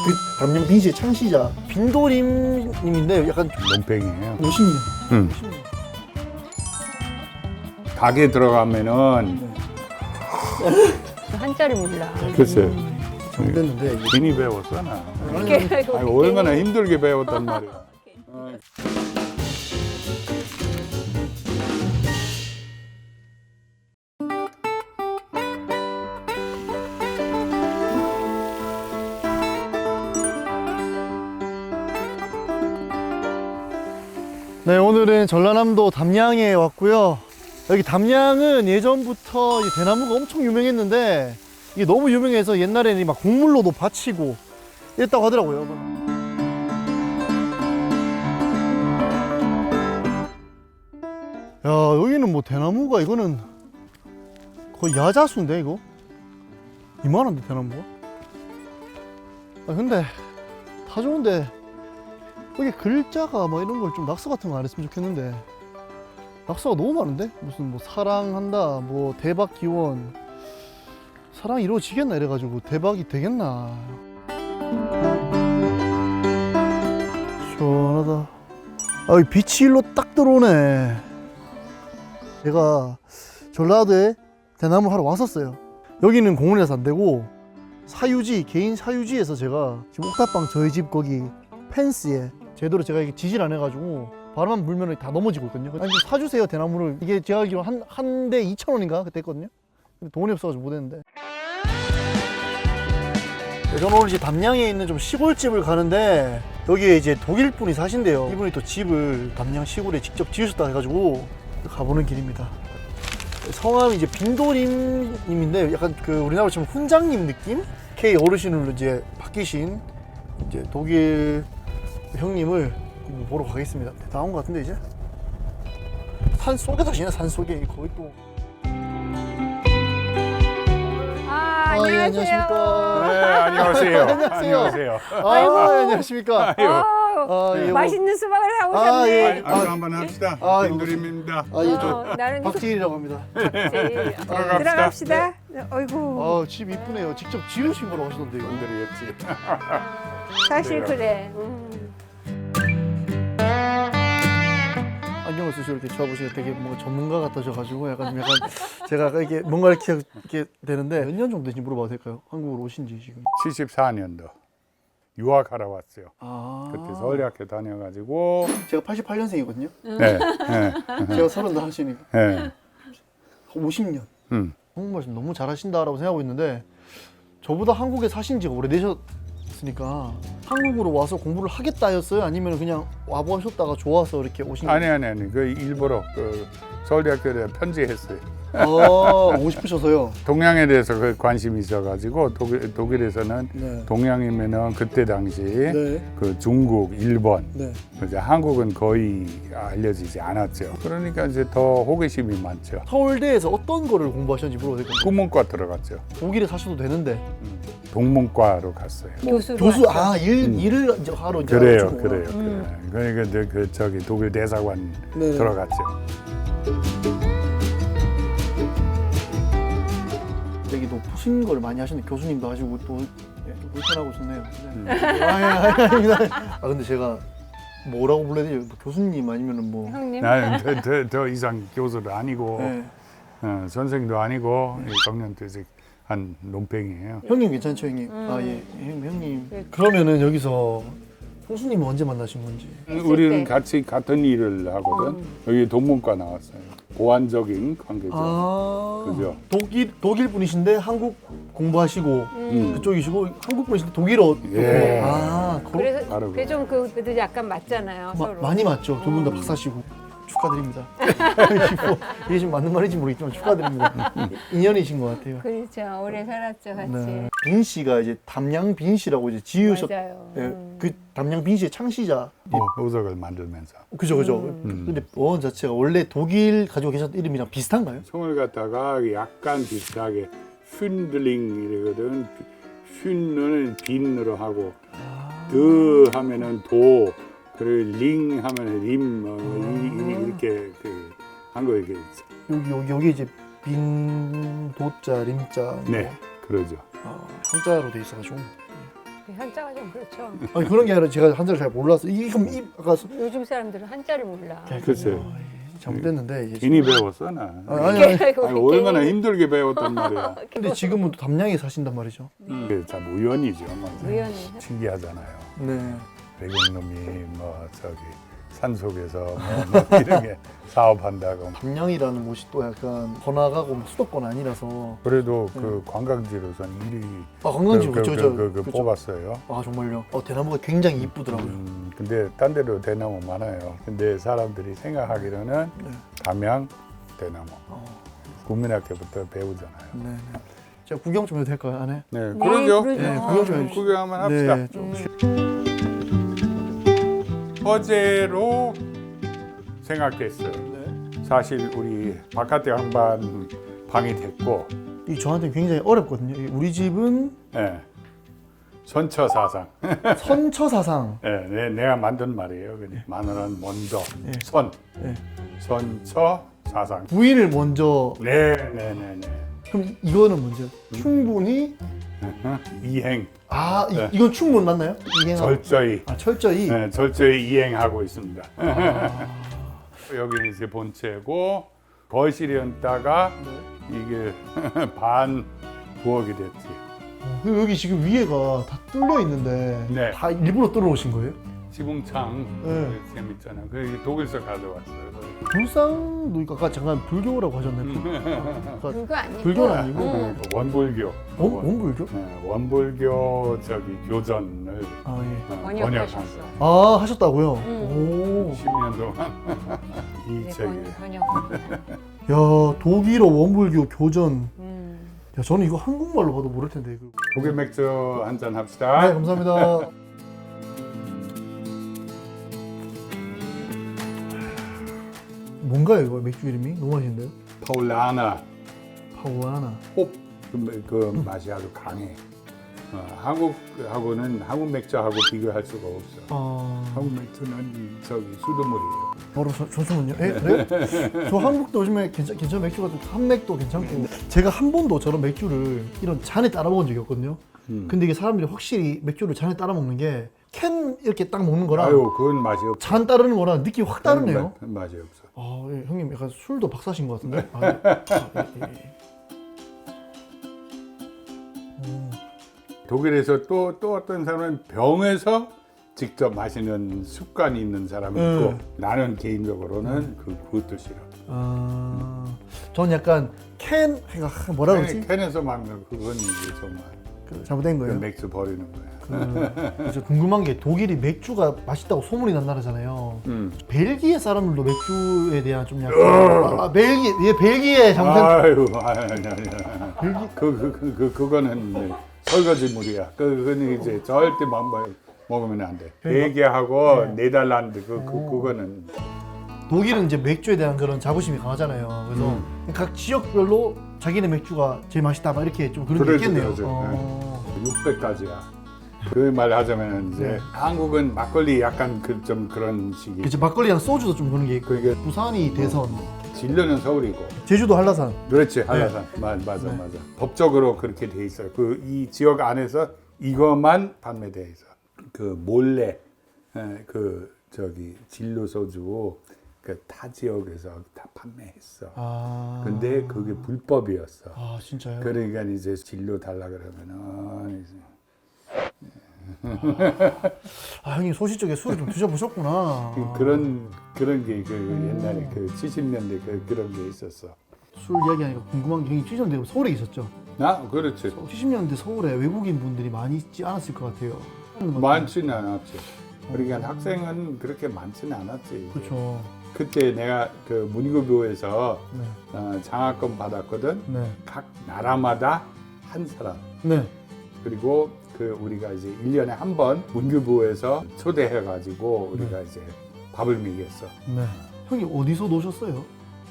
그 담양 빈시의 창시자 빈도림님인데 약간 논팽이에요. 50년. 50년. 가게 들어가면은 한자를 몰라. 글쎄 잘못됐는데 이게 괜히 배웠어 나. 이렇게 아니, 얼마나 힘들게 배웠단 말이야. 네, 오늘은 전라남도 담양에 왔고요. 여기 담양은 예전부터 이 대나무가 엄청 유명했는데 이게 너무 유명해서 옛날에는 막 곡물로도 바치고 이랬다고 하더라고요. 야, 여기는 뭐 대나무가 이거는 거의 야자수인데 이거? 이만한데 대나무가? 아 근데 다 좋은데 여기 글자가 뭐 이런 걸 좀 낙서 같은 거 안 했으면 좋겠는데 낙서가 너무 많은데? 무슨 뭐 사랑한다 뭐 대박 기원 사랑 이루어지겠나 이래가지고 대박이 되겠나. 시원하다. 아 여기 빛이 일로 딱 들어오네. 제가 전라도에 대나무 하러 왔었어요. 여기는 공원이라서 안 되고 사유지 개인 사유지에서 제가 지금 옥탑방 저희 집 거기 펜스에 제대로 제가 이게 지질 안 해가지고 바람만 불면 다 넘어지고 있거든요. 아니 좀 사주세요 대나무를. 이게 제가 알기로 한 대 2,000원인가 그때 했거든요. 근데 돈이 없어가지고 못했는데. 저는 오늘 이제 담양에 있는 좀 시골집을 가는데 여기에 이제 독일 분이 사신대요. 이분이 또 집을 담양 시골에 직접 지으셨다 해가지고 가보는 길입니다. 성함이 이제 빈도림님인데 약간 그 우리나라로 치면 훈장님 느낌? K 어르신으로 이제 바뀌신 이제 독일 형님을 보러 가겠습니다. 나온 것 같은데 이제 산 속에 사시네. 산 속에 거의 또. 안녕하세요. 예, 안녕하십니까. 네, 안녕하세요. 안녕하세요. 안녕하세요. 아이고 안녕하십니까. 아유, 예, 뭐. 맛있는 수박을 아, 사오셨네. 예. 안주 한번 합시다. 아, 빈도림입니다. 아, 예, 저 나는 박지일이라고 합니다. 제일 들어갑시다. 들어갑시다. 어이구, 아, 집 이쁘네요. 직접 지으신 거라고 하시던데 이거. 분들이었지. 사실 그래. 안경을 쓰시고 이렇게 저보시니까 되게 뭔가 전문가 같아져가지고 약간 제가 아까 이게 뭔가 이렇게 되는데 몇 년 정도 되는지 물어봐도 될까요? 한국으로 오신 지 지금. 74년도 유학하러 왔어요. 아. 그때 서울대학교 다녀가지고 제가 88년생이거든요. 네, 네, 제가 30 하시니까 네. 50년. 음. 한국말 좀 너무 잘하신다라고 생각하고 있는데 저보다 한국에 사신 지가 오래되셨으니까 한국으로 와서 공부를 하겠다였어요? 아니면 그냥 와보셨다가 좋아서 이렇게 오신 거예요? 아니 그 일부러 그 서울대학교에 편지했어요. 오고 싶으셔서요? 동양에 대해서 그 관심이 있어가지고 독일에서는 네. 동양이면은 그때 당시 네. 그 중국, 일본, 네. 이제 한국은 거의 알려지지 않았죠. 그러니까 이제 더 호기심이 많죠. 서울대에서 어떤 거를 공부하셨는지 물어봐도 될까요? 국문과 들어갔죠. 독일에 사셔도 되는데 동문과로 갔어요. 교수 일을 이제 하러 이제 그래요. 하시는구나. 그러니까 이제 그 저기 독일 대사관 네. 들어갔죠. 되게 높으신 걸 많이 하시는 교수님도 하시고 또 예, 좀 불편하고 좋네요. 네. 아닙니다. 아 근데 제가 뭐라고 불러야 되죠? 뭐 교수님 아니면은 뭐 형님. 나는 더 이상 교수도 아니고 네. 선생도 아니고 정년퇴직 한 논팽이에요. 형님 괜찮죠 형님? 아예 형님. 네. 그러면은 여기서 교수님은 언제 만나신 건지? 우리는 같이 같은 일을 하거든. 여기 동문과 나왔어요. 보완적인 관계죠. 아 그죠. 독일 분이신데 한국 공부하시고 그쪽이시고 한국 분이신데 독일어. 예. 아 그래서 바로 그게 좀 그것도 약간 맞잖아요. 서로. 많이 맞죠. 두 분 다 박사시고 축하드립니다. 뭐, 이게 좀 맞는 말인지 모르겠지만 축하드립니다. 인연이신 것 같아요. 그렇죠. 오래 살았죠, 같이. 네. 빈 씨가 이제 담양 빈 씨라고 이제 지으셨. 맞아요. 예, 그 담양 빈 씨의 창시자. 보석을 만들면서 그죠, 그죠. 근데 원 자체가 원래 독일 가지고 계셨던 이름이랑 비슷한가요? 총을 갖다가 약간 비슷하게 휜들링 이러거든. 휜는 빈으로 하고 드 하면은 도 그리고 링 하면은 림 이렇게 그 한 거 이렇게 여기 이제 빈 도자 림자. 네 그러죠. 한자로 돼 있어가지고. 한자가 좀 그렇죠. 아니 그런 게 아니라 제가 한자를 잘 몰랐어요. 이게 그럼 아까 요즘 사람들은 한자를 몰라. 글쎄. 잘못됐는데 이게 괜히 배웠어 나. 아니. 아니, 얼마나 힘들게 배웠단 말이야. 근데 지금은 또 담양에 사신단 말이죠. 그게 참 우연이죠. 뭐. 우연히. 신기하잖아요. 네. 외국놈이 뭐 저기 산속에서 뭐 이런 게 사업한다고. 담양이라는 곳이 또 약간 번화가고 뭐 수도권 아니라서. 그래도 그 관광지로선 1위 아 관광지 그렇죠. 그 뽑았어요. 아 정말요? 대나무가 굉장히 이쁘더라고요. 근데 딴 데로 대나무 많아요. 근데 사람들이 생각하기로는 담양 대나무. 국민학교부터 배우잖아요. 네. 제가 구경 좀 해도 될까요, 안에? 네, 그러죠. 그러죠. 네, 구경 좀 해주시죠. 구경하면 합시다. 네, 좀. 어제로 생각했어요. 네. 사실 우리 바깥에 한반 방이 됐고, 이 저한테 굉장히 어렵거든요. 우리 집은 예, 선처사상. 선처사상. 예, 내가 만든 말이에요. 그냥 마누라는 먼저 네. 선, 네. 선처사상. 부인을 먼저. 네. 그럼 이거는 먼저 충분히. 이행, 네. 이건 충분 맞나요? 이행하고. 철저히, 철저히. 네, 철저히 이행하고 있습니다. 여기 이제 본체고 거실이었다가 이게 반 부엌이 됐지. 그리고 여기 지금 위에가 다 뚫려 있는데 네. 다 일부러 뚫어놓으신 거예요? 지붕창 네. 재밌잖아. 그 독일서 가져왔어요. 불상도 아까 잠깐 불교라고 하셨나요? 불교 아니고. 불교는 아니고 응. 원불교. 원불교? 네, 원불교 저기 교전을 예. 번역한 번역하셨어. 거. 하셨다고요? 오. 10년 동안 이 네, 저기 번역. 야, 독일어 원불교 교전. 음. 야, 저는 이거 한국말로 봐도 모를 텐데. 이거. 독일 맥주 한잔 합시다. 네, 감사합니다. 뭔가요, 이거 맥주 이름이? 너무 맛있는데요? 파울라나 파우아나. 홉 그 맛이 아주 강해. 한국하고는 한국 맥주하고 비교할 수가 없어. 한국 맥주는 저기 수돗물이에요. 바로 잠시만요. 그래요? 저 한국도 요즘에 괜찮은 맥주가 좀 한맥도 괜찮고 제가 한 번도 저런 맥주를 이런 잔에 따라 먹은 적이 없거든요. 근데 이게 사람들이 확실히 맥주를 잔에 따라 먹는 게 캔 이렇게 딱 먹는 거랑 아유, 그건 맛이 없어. 잔 따르는 거랑 느낌이 확 다르네요. 맛이 없어. 예, 형님 약간 술도 박사신 것 같은데? 예. 독일에서 또 어떤 사람은 병에서 직접 마시는 습관이 있는 사람이 있고 나는 개인적으로는 그것도 싫어. 전 약간 뭐라 그러지? 캔에서 먹는 그건 이제 정말 잘못된 그 거예요. 맥주 버리는 거야. 저 궁금한 게 독일이 맥주가 맛있다고 소문이 난 나라잖아요. 벨기에 사람들도 맥주에 대한 좀 약간 벨기에 장생. 아유, 아니. 그거는 설거지물이야. 그거는 이제 절대 먹으면 안 돼. 벨기에하고 네덜란드 그거는 독일은 이제 맥주에 대한 그런 자부심이 강하잖아요. 그래서 각 지역별로 자기네 맥주가 제일 맛있다 막 이렇게 좀 그런 게 있겠네요. 600가지야. 그 말 하자면 이제 한국은 막걸리 약간 좀 그런 식이. 이제 막걸리랑 소주도 좀 그런 게 있고. 그게 부산이 대선, 진료는 서울이고. 제주도 한라산. 그렇지, 한라산. 맞아. 법적으로 그렇게 돼 있어요. 이 지역 안에서 이것만 판매돼 있어. 몰래 저기 진로 소주 타 지역에서 다 판매했어. 근데 그게 불법이었어. 진짜요? 그러니까 이제 진로 달라 그러면은 이제. 형님 소시 쪽에 술을 좀 드셔보셨구나. 그런 게 옛날에 70년대 그런 게 있었어. 술 이야기하니까 궁금한 게 형님 70년대 서울에 있었죠? 그렇지. 70년대 서울에 외국인 분들이 많이 있지 않았을 것 같아요. 많지는 않았지. 그러니까 학생은 그렇게 많지는 않았지. 그렇죠. 그때 내가 문교부에서 장학금 받았거든. 네. 각 나라마다 한 사람. 네. 그리고 우리가 이제 1년에 한 번 문교부에서 초대해가지고 우리가 이제 밥을 먹였어. 네. 형이 어디서 노셨어요?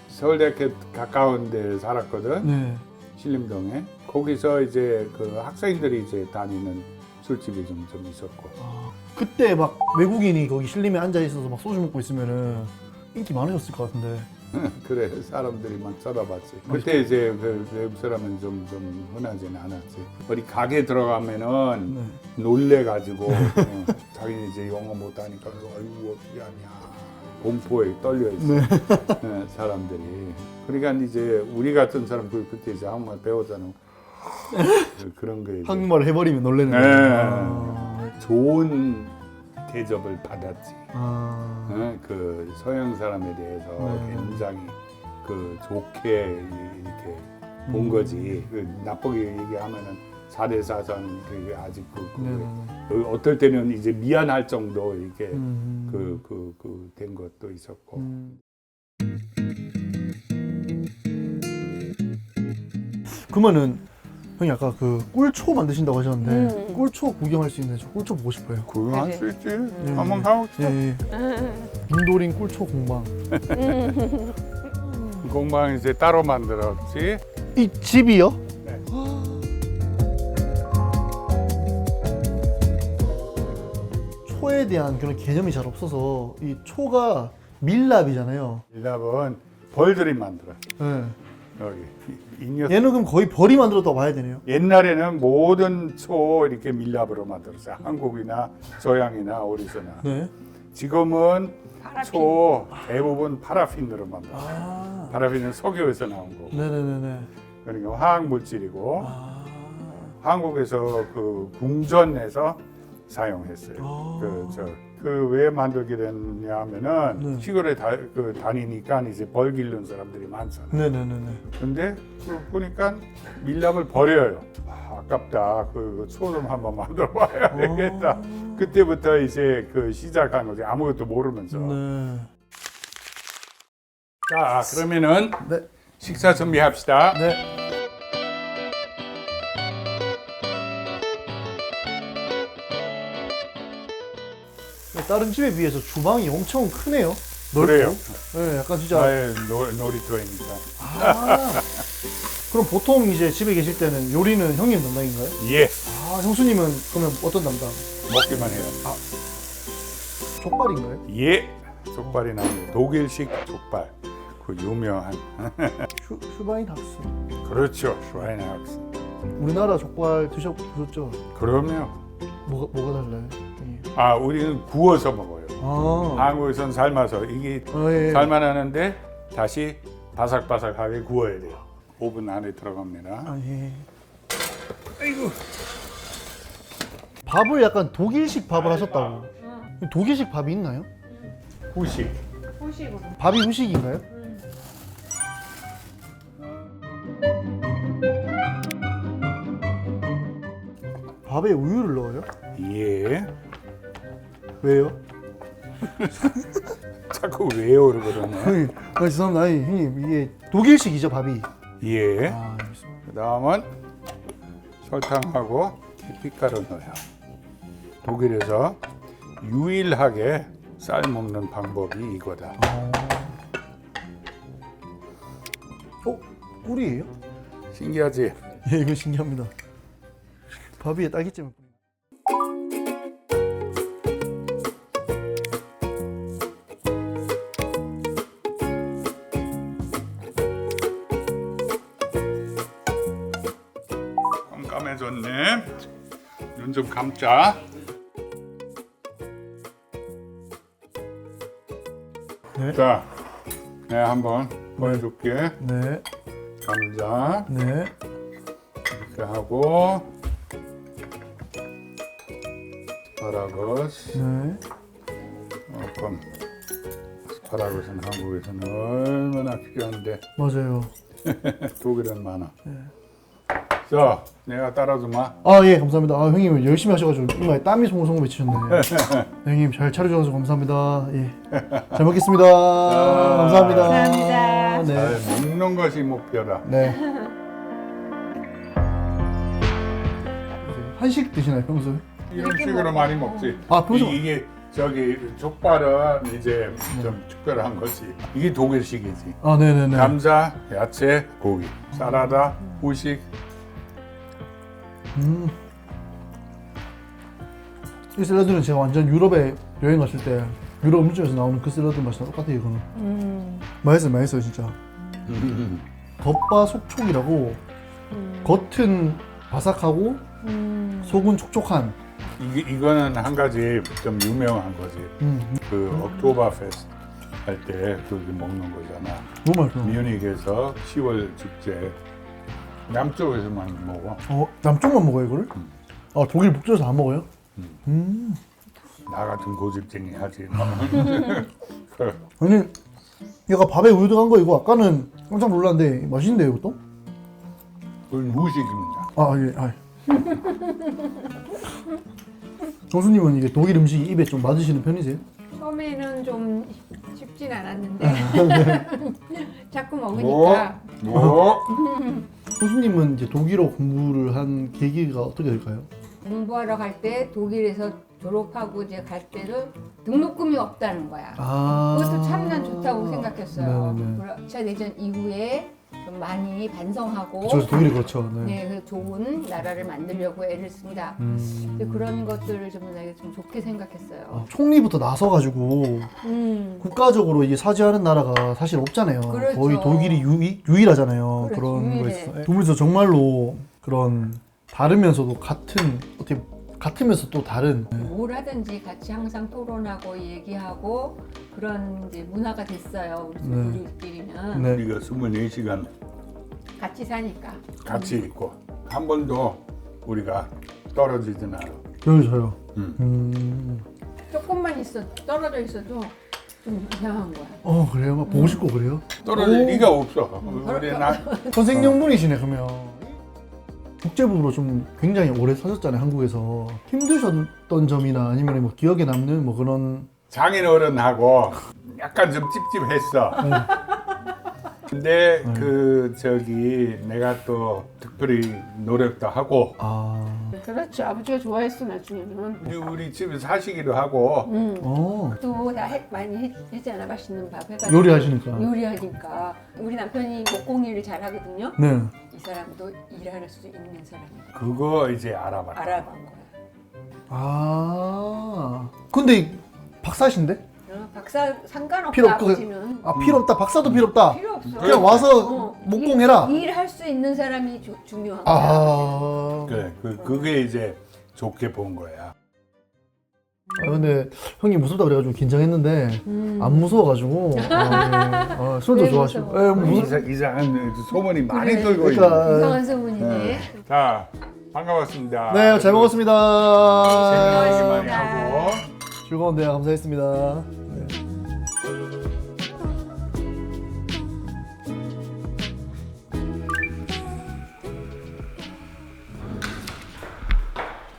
서울대학교 가까운 데 살았거든. 네. 신림동에. 거기서 이제 학생들이 이제 다니는 술집이 좀 있었고. 그때 막 외국인이 거기 신림에 앉아 있어서 막 소주 먹고 있으면은 인기 많으셨을 것 같은데. 그래 사람들이 막 쳐다봤지. 그때 이제 그 외국 사람은 좀 흔하진 않았지. 어디 가게 들어가면은 네. 놀래가지고 자기는 이제 영어 못하니까 아이고 어떻게 하냐 공포에 떨려 있어. 네, 사람들이. 그러니까 이제 우리 같은 사람들 그때 이제 한국말 배웠잖아. 그런 거 이제 한국말을 해버리면 놀래는 네. 거예요. 좋은 대접을 받았지. 아. 그 서양 사람에 대해서 네. 굉장히 그 좋게 이렇게 본 거지. 그 나쁘게 얘기하면은 4대 사상 그게 아직 네네네. 어떨 때는 이제 미안할 정도 이렇게 음. 된 것도 있었고. 그러면은 형이 아까 그 꿀초 만드신다고 하셨는데 음. 꿀초 구경할 수 있는데 저 꿀초 보고 싶어요. 구경할 그래. 수 있지. 네. 한번 가봅시다. 예. 인도린 꿀초 공방. 공방 이제 따로 만들었지. 이 집이요? 네. 초에 대한 그런 개념이 잘 없어서 이 초가 밀랍이잖아요. 일랍은 벌들이 만들어. 네. 여기 이 녀석. 얘는 그럼 거의 벌이 만들었다고 봐야 되네요. 옛날에는 모든 초 이렇게 밀랍으로 만들었어요. 한국이나 서양이나 어디서나. 네. 지금은 파라핀. 초 대부분 파라핀으로 만들어. 아. 파라핀은 석유에서 나온 거고. 네네네네. 그러니까 화학 물질이고 아. 한국에서 그 궁전에서 사용했어요. 아. 그 왜 만들게 됐냐면은 네. 시골에 다니니까 이제 벌 기르는 사람들이 많잖아요. 네네네네. 근데 보니까 밀랍을 버려요. 아깝다. 그 초 좀 한번 만들어 봐야 되겠다. 그때부터 이제 그 시작한 거지. 아무것도 모르면서. 네. 자, 그러면은 네. 식사 준비합시다. 네. 다른 집에 비해서 주방이 엄청 크네요. 넓고. 그래요. 네, 약간 진짜. 나의 놀이터입니다. 아. 그럼 보통 이제 집에 계실 때는 요리는 형님 담당인가요? 예, 아, 형수님은 그러면 어떤 담당? 먹기만 해요. 족발인가요? 예, 족발이 나옵니다. 독일식 족발. 그 유명한. 슈바인하우스. 그렇죠, 슈와이나하우스. 우리나라 족발 드셔보셨죠? 그럼요. 뭐가 달라요? 형님? 아, 우리는 구워서 먹어요. 아, 한국에선 삶아서 이게 예. 삶아나는데 다시 바삭바삭하게 구워야 돼요. 오븐 안에 들어갑니다. 아, 예. 아이고. 밥을 약간 독일식 밥을 하셨다고. 독일식 밥이 있나요? 후식. 후식으로. 밥이 후식인가요? 밥에 우유를 넣어요? 예. 왜요? 자꾸 왜요 그러네. 형님, 아, 죄송합니다. 아니, 형님, 이게 독일식이죠, 밥이. 예. 아, 알겠습니다. 그다음은 설탕하고 계피가루 넣어요. 독일에서 유일하게 쌀 먹는 방법이 이거다. 꿀이에요? 신기하지? 예, 이거 신기합니다. 밥 위에 딸기잼을 뿌리는. 깜깜해졌네. 눈 좀 감자. 네. 자, 내가 한번 보여줄게. 네, 감자 네. 이렇게 하고 아스파라거스. 네. 그럼 아스파라거스는 한국에서는 얼마나 필요한데 맞아요. 독일은 많아. 자, 내가 따라주마. 아, 예, 감사합니다. 아, 형님 열심히 하셔가지고 정말 땀이 송송송 맺히셨네. 형님 잘 차려주셔서 감사합니다. 예, 잘 먹겠습니다. 감사합니다. 감사합니다. 네. 잘 먹는 것이 목표다. 네. 한식 드시나요, 평소에? 이런 식으로 많이 먹지. 아, 평소- 이게 저기 족발은 이제 좀 특별한 거지. 이게 독일식이지. 아, 네네네. 감자, 야채, 고기, 사라다, 후식. 이 샐러드는 제가 완전 유럽에 여행 갔을 때 유럽 음식점에서 나오는 그 샐러드 맛이랑 똑같아요 이거는. 맛있어요 진짜. 겉바 속촉이라고 겉은 바삭하고 속은 촉촉한. 이거는 한 가지 좀 유명한 거지. 그 옥토버 페스트 할 때 그렇게 먹는 거잖아. 너무 맛있어. 뮤닉에서 10월 축제 남쪽에서만 먹어. 남쪽만 먹어요 이거를? 독일 북쪽에서 안 먹어요? 나 같은 고집쟁이 하지. 아니 얘가 밥에 우유 들어간 거 이거 아까는 깜짝 놀랐는데 맛있는데요 이것도? 그건 무식입니다. 예. 정수님은 이게 독일 음식이 입에 좀 맞으시는 편이세요? 처음에는 좀 쉽진 않았는데 자꾸 먹으니까 정수님은 이제 독일어 공부를 한 계기가 어떻게 될까요? 공부하러 갈 때 독일에서 졸업하고 이제 갈 때는 등록금이 없다는 거야. 그것도 참 난 좋다고 생각했어요. 네네. 2차 대전 이후에 좀 많이 반성하고 저 독일이 그렇죠. 네, 그래서 좋은 나라를 만들려고 애를 쓴다. 근데 그런 것들을 좀 내가 좀 좋게 생각했어요. 총리부터 나서가지고 국가적으로 이게 사죄하는 나라가 사실 없잖아요. 그렇죠. 거의 독일이 유일하잖아요. 그렇죠, 그런 유일해. 거에서. 독일에서 정말로 그런 다르면서도 어떻게 같으면서 또 다른. 뭘 하든지 같이 항상 토론하고 얘기하고 그런 이제 문화가 됐어요. 우리끼리는 네. 우리가 24시간 같이 사니까. 같이 있고 한 번도 우리가 떨어지진 않아. 저요. 조금만 떨어져 있어도 좀 이상한 거야. 그래요? 막 보고 싶고 그래요? 떨어질 리가 없어. 우리 선생님분이시네 그러면. 국제부로 좀 굉장히 오래 사셨잖아요 한국에서. 힘드셨던 점이나 아니면 뭐 기억에 남는 뭐 그런. 장인어른하고 약간 좀 찝찝했어. 근데 내가 또 특별히 노력도 하고 그렇죠. 아버지가 좋아했어 나중에는. 우리 집에 사시기도 하고 또 다 많이 했잖아. 맛있는 밥 해가지고. 요리하시니까. 요리하니까. 우리 남편이 목공일을 잘 하거든요. 네. 이 사람도 일할 수 있는 사람이야. 그거 이제 알아봤다. 알아본 거야. 근데 박사신데? 박사 상관없다. 필요 없고 아버지는. 필요 없다. 박사도 필요 없다. 필요 없어. 그냥 와서 목공해라. 일할 수 있는 사람이 중요한 거야. 그래, 그게 이제 좋게 본 거야. 근데 형님 무섭다 그래가지고 긴장했는데 안 무서워가지고 술도 왜 좋아하시고. 무서워? 이상한 소문이 많이 그래. 돌고 있네. 그러니까 이상한 소문이네. 자, 반가웠습니다. 네, 잘 먹었습니다. 생각 많이 하고. 즐거운 대화 감사했습니다. 네.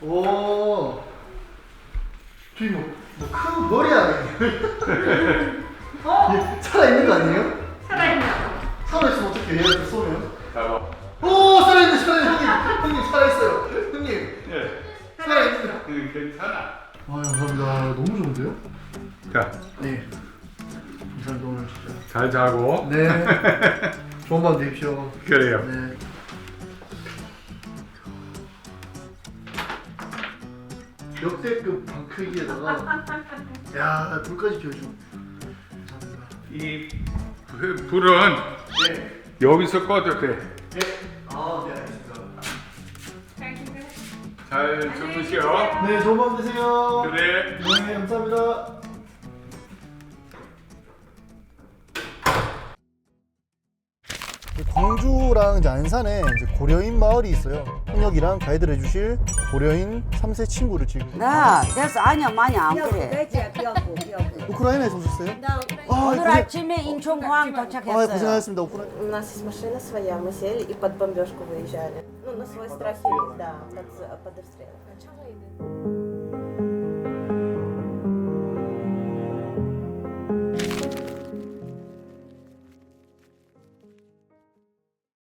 오, 저기 큰 머리야. 살아있는 거 아니에요? 살아있으면 어떻게 해요? 이렇게 쏘면? 잡아. 오, 살아있네. 형님 살아있어요. 형님. 예. 살아있네. 괜찮아. 감사합니다. 너무 좋은데요? 자, 네. 감사합니다 오늘 진짜. 잘 자고. 네. 좋은 밤 되십시오. 그래요. 네. 역대급 방 크기에다가 야 불까지 켜주고. 감사합니다. 이 불은 네. 여기서 꺼도 돼. 네. 네 알겠습니다. 잘 주무시오. 네 좋은 밤 되세요. 그래. 네 감사합니다. 광주랑 이제 안산에 이제 고려인 마을이 있어요. 통역이랑 가이드를 해주실 고려인 3세 친구를 지금. 나 그래서 아니야 많이 안 그래. 우크라이나에서 오셨어요? 오늘 아침에 인천공항 도착했어요. 고생하셨습니다. 우크라이나. У нас есть машина своя, мы сели и под бомбежку выезжали. Ну, на свой страх и риск, да, под обстрел.